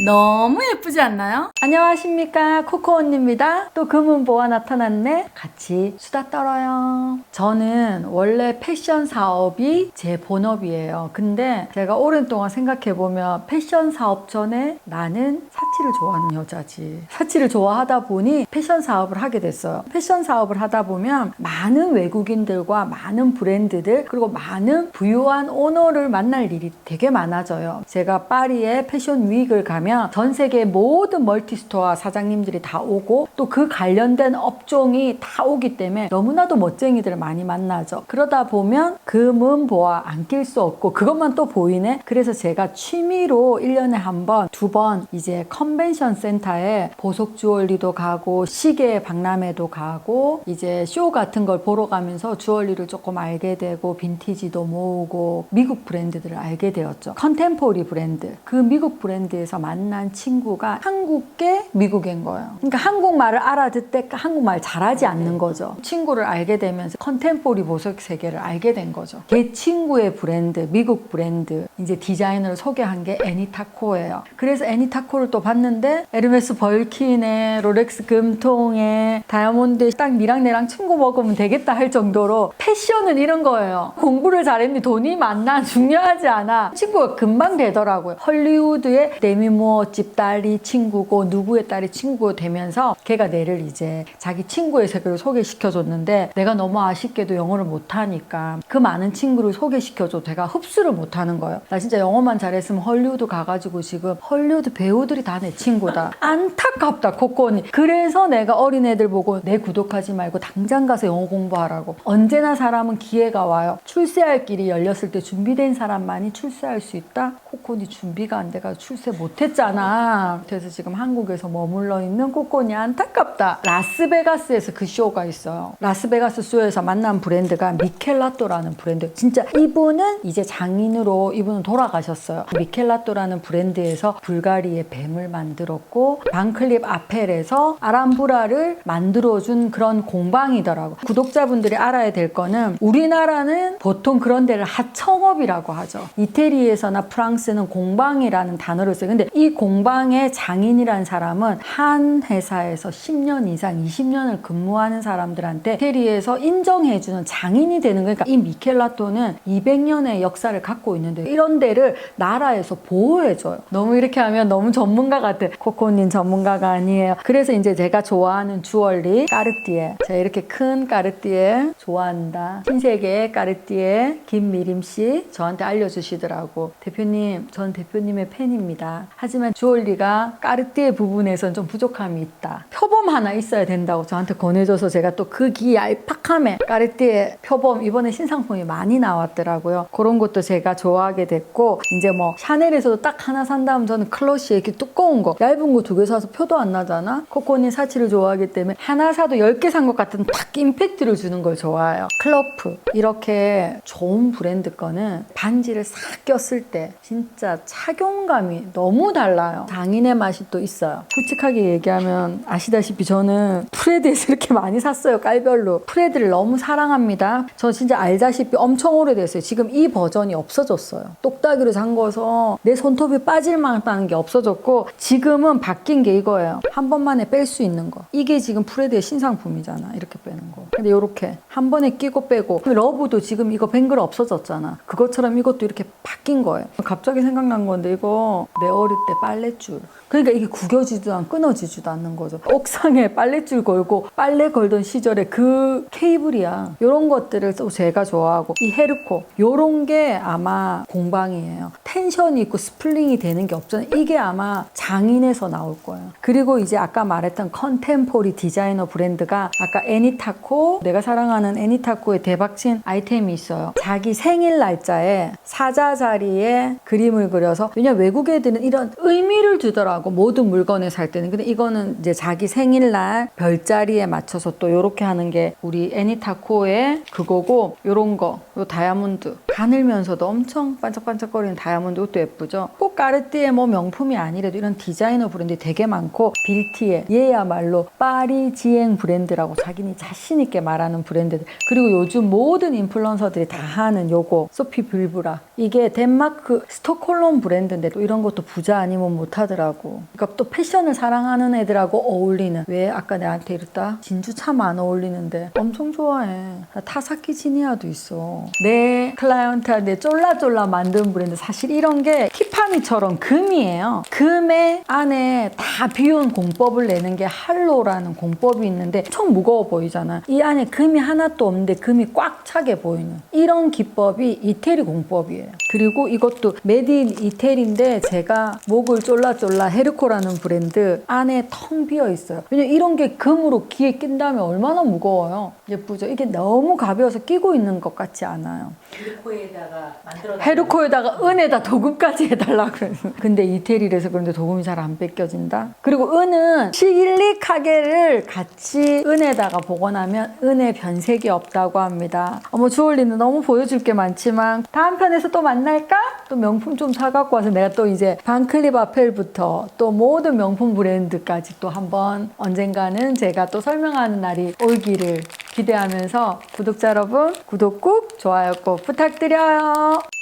너무 예쁘지 않나요? 안녕하십니까, 코코 언니입니다. 또 금은보가 나타났네. 같이 수다 떨어요. 저는 원래 패션 사업이 제 본업이에요. 근데 제가 오랜 동안 생각해보면 패션 사업 전에 나는 사치를 좋아하는 여자지. 사치를 좋아하다 보니 패션 사업을 하게 됐어요. 패션 사업을 하다 보면 많은 외국인들과 많은 브랜드들 그리고 많은 부유한 오너를 만날 일이 되게 많아져요. 제가 파리에 패션 윅을 가면 전 세계 모든 멀티스토어 사장님들이 다 오고 또 그 관련된 업종이 다 오기 때문에 너무나도 멋쟁이들을 많이 만나죠. 그러다 보면 금은 보아 안 낄 수 없고 그것만 또 보이네. 그래서 제가 취미로 1년에 한 번, 두 번 이제 컨벤션 센터에 보석 주얼리도 가고 시계 박람회도 가고 이제 쇼 같은 걸 보러 가면서 주얼리를 조금 알게 되고 빈티지도 모으고 미국 브랜드들을 알게 되었죠. 컨템포리 브랜드. 그 미국 브랜드에서 만난 친구가 한국계 미국인 거예요. 그러니까 한국말을 알아듣때 한국말 잘하지 않는 거죠. 친구를 알게 되면서 컨템포리 보석 세계를 알게 된 거죠. 제 친구의 브랜드, 미국 브랜드 이제 디자이너를 소개한 게 애니타코예요. 그래서 애니타코를 또 봤는데 에르메스 벌킨에 롤렉스 금통에 다이아몬드 딱 니랑 내랑 친구 먹으면 되겠다 할 정도로 패션은 이런 거예요. 공부를 잘했니 돈이 많나 중요하지 않아. 친구가 금방 되더라고요. 헐리우드의 데미 무어 집 딸이 친구고 누구의 딸이 친구가 되면서 걔가 내를 이제 자기 친구의 세계를 소개시켜줬는데 내가 너무 아쉽게도 영어를 못하니까 그 많은 친구를 소개시켜줘 내가 흡수를 못하는 거예요. 나 진짜 영어만 잘했으면 헐리우드 가가지고 지금 헐리우드 배우들이 다 내 친구다. 안타깝다 코코 언니. 그래서 내가 어린애들 보고 내 구독하지 말고 당장 가서 영어 공부하라고. 언제나 사람은 기회가 와요. 출세할 길이 열렸을 때 준비된 사람만이 출세할 수 있다? 코코 언니 준비가 안 돼가지고 출세 못했잖아. 그래서 지금 한국에서 머물러 있는 코코 언니 안타깝다. 라스베가스에서 그 쇼가 있어요. 라스베가스 쇼에서 만난 브랜드가 미켈라또라는 브랜드. 진짜 이분은 이제 장인으로 이분은 돌아가셨어요. 미켈라또라는 브랜드에서 불가리의 뱀을 만들었고 반클립 아펠에서 아람브라를 만들어준 그런 공방이더라고. 구독자분들이 알아야 될 거는 우리나라는 보통 그런 데를 하청업이라고 하죠. 이태리에서나 프랑스는 공방이라는 단어를 써요. 근데 이 공방의 장인이라는 사람은 한 회사에서 10년 이상 20년을 근무하는 사람들한테 이태리에서 인정해주는 장인이 되는 거예요. 그러니까 이 미켈라토는 200년의 역사를 갖고 있는데 이런 데를 나라에서 보호해줘요. 너무 이렇게 하면 너무 전문가 같아. 코코님 전문가가 아니에요. 그래서 이제 제가 좋아하는 주얼리 까르띠에. 제가 이렇게 큰 까르띠에 좋아한다. 신세계의 까르띠에 김미림 씨 저한테 알려주시더라고. 대표님, 전 대표님의 팬입니다. 하지만 주얼리가 까르띠에 부분에선 좀 부족함이 있다. 표범 하나 있어야 된다고 저한테 권해줘서 제가 또 그 기 얄팍함에 까르띠에 표범 이번에 신상품이 많이 나왔더라고요. 그런 것도 제가 좋아하게 됐고 이제 뭐 샤넬에서도 딱 하나 산 다음 저는 클러시에 이렇게 두꺼운 거 얇은 거 2개 사서 표도 안 나잖아. 코코님 사치를 좋아하기 때문에 하나 사도 10개 산 것 같은 딱 임팩트를 주는 걸 좋아해요. 클러프 이렇게 좋은 브랜드 거는 반지를 싹 꼈을 때 진짜 착용감이 너무 달라요. 장인의 맛이 또 있어요. 솔직하게 얘기하면 아시다시피 저는 프레드에서 이렇게 많이 샀어요. 깔별로. 프레드를 너무 사랑합니다. 저 진짜 알다시피 엄청 오래됐어요. 지금 이 버전이 없어졌어요. 똑딱이로 잠궈서 내 손톱이 빠질 만한 게 없어졌고 지금은 바뀐 게 이거예요. 한 번만에 뺄 수 있는 거. 이게 지금 프레드의 신상품이잖아. 이렇게 빼는 거. 근데 이렇게 한 번에 끼고 빼고 러브도 지금 이거 뱅글 없어졌잖아. 그것처럼 이것도 이렇게 바뀐 거예요. 갑자기 생각난 건데 이거 내 어릴 때 빨랫줄. 그러니까 이게 구겨지지도 않고 끊어지지도 않는 거죠. 옥상에 빨랫줄 걸고 빨래 걸던 시절에 그 케이블이야. 이런 것들을 또 제가 좋아하고 이 헤르코 이런 게 아마 공방이에요. 텐션이 있고 스플링이 되는 게 없잖아요. 이게 아마 장인에서 나올 거예요. 그리고 이제 아까 말했던 컨템포리 디자이너 브랜드가 아까 애니타코 내가 사랑하는 애니타코의 대박친 아이템이 있어요. 자기 생일 날짜에 사자 자리에 그림을 그려서 왜냐면 외국 애들은 이런 의미를 두더라고. 모든 물건을 살 때는. 근데 이거는 이제 자기 생일날 별자리에 맞춰서 또 이렇게 하는 게 우리 애니타코의 그거고 요런 거, 요 다이아몬드 가늘면서도 엄청 반짝반짝거리는 다이아몬드 다이아몬드 이것도 예쁘죠. 꼭 까르띠에 뭐 명품이 아니래도 이런 디자이너 브랜드 되게 많고 빌티에 얘야말로 파리지앵 브랜드라고 자기네 자신 있게 말하는 브랜드들. 그리고 요즘 모든 인플루언서들이 다 하는 요거 소피 빌브라. 이게 덴마크 스톡홀름 브랜드인데 또 이런 것도 부자 아니면 못하더라고. 그러니까 또 패션을 사랑하는 애들하고 어울리는. 왜 아까 내한테 이랬다? 진주 참 안 어울리는데 엄청 좋아해. 나 타사키 지니아도 있어. 내 클라이언트한테 쫄라쫄라 만든 브랜드. 사실 이런 게 티파니처럼 금이에요. 금의 안에 다 비운 공법을 내는 게 할로라는 공법이 있는데 엄청 무거워 보이잖아. 이 안에 금이 하나도 없는데 금이 꽉 차게 보이는 이런 기법이 이태리 공법이에요. 그리고 이것도 메드 인 이태리인데 제가 목을 쫄라쫄라 헤르코라는 브랜드 안에 텅 비어 있어요. 왜냐면 이런 게 금으로 귀에 낀다면 얼마나 무거워요. 예쁘죠? 이게 너무 가벼워서 끼고 있는 것 같지 않아요. 헤르코에다가 만들어 헤르코에다가 은에다 도금까지 해달라 그래서. 근데 이태리라서 그런데 도금이 잘 안 뺏겨진다. 그리고 은은 실리카게를 같이 은에다가 복원하면 은의 변색이 없다고 합니다. 어머 주얼리는 너무 보여줄 게 많지만 다음 편에서 또 만날까? 또 명품 좀 사갖고 와서 내가 또 이제 반클립 아펠부터 또 모든 명품 브랜드까지 또 한번 언젠가는 제가 또 설명하는 날이 올기를 기대하면서 구독자 여러분 구독 꾹 좋아요 꼭 부탁드려요.